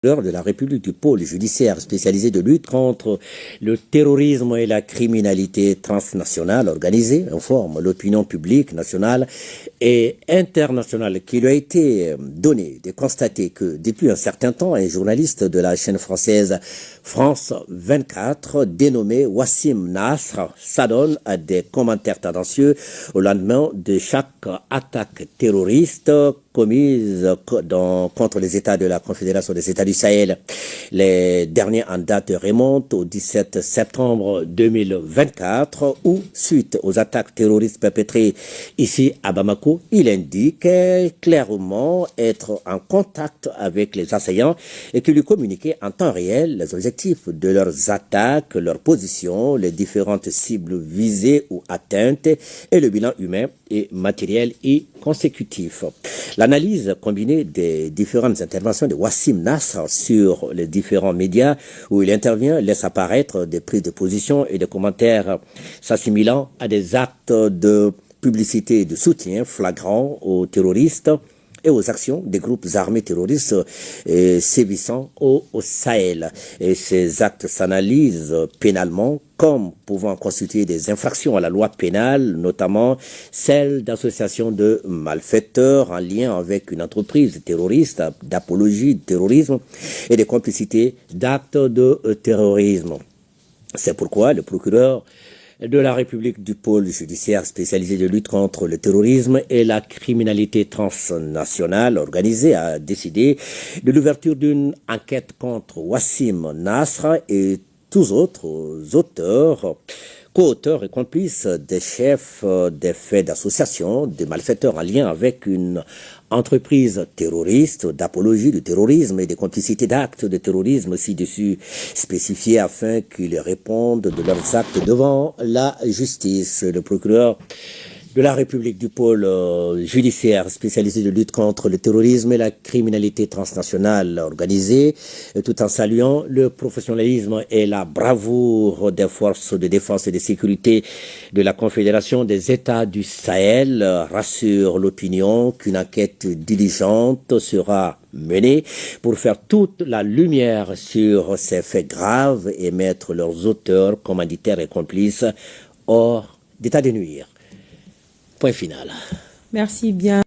de la République du pôle judiciaire spécialisé de lutte contre le terrorisme et la criminalité transnationale organisée, informe l'opinion publique nationale et internationale qui lui a été donné de constater que depuis un certain temps, un journaliste de la chaîne française France 24, dénommé Wassim Nasr, s'adonne à des commentaires tendancieux au lendemain de chaque attaque terroriste commise contre les États de la Confédération des États du Sahel. Les derniers en date remontent au 17 septembre 2024 où, suite aux attaques terroristes perpétrées ici à Bamako, il indique clairement être en contact avec les assaillants et qu'il lui communiquait en temps réel les objectifs de leurs attaques, leurs positions, les différentes cibles visées ou atteintes et le bilan humain et matériel et consécutif. L'analyse combinée des différentes interventions de Wassim Nasr sur les différents médias où il intervient laisse apparaître des prises de position et des commentaires s'assimilant à des actes de publicité et de soutien flagrants aux terroristes et aux actions des groupes armés terroristes sévissant au Sahel. Et ces actes s'analysent pénalement comme pouvant constituer des infractions à la loi pénale, notamment celle d'association de malfaiteurs en lien avec une entreprise terroriste, d'apologie du terrorisme et des complicités d'actes de terrorisme. C'est pourquoi le procureur de la République du pôle judiciaire spécialisé de lutte contre le terrorisme et la criminalité transnationale organisée a décidé de l'ouverture d'une enquête contre Wassim Nasr et tous autres auteurs, co-auteurs et complices des chefs des faits d'association, des malfaiteurs en lien avec une entreprise terroriste, d'apologie du terrorisme et des complicités d'actes de terrorisme ci-dessus spécifiés afin qu'ils répondent de leurs actes devant la justice. Le procureur de la République du pôle judiciaire spécialisé de lutte contre le terrorisme et la criminalité transnationale organisée, tout en saluant le professionnalisme et la bravoure des forces de défense et de sécurité de la Confédération des États du Sahel, rassure l'opinion qu'une enquête diligente sera menée pour faire toute la lumière sur ces faits graves et mettre leurs auteurs, commanditaires et complices hors d'état de nuire. Point final. Merci bien.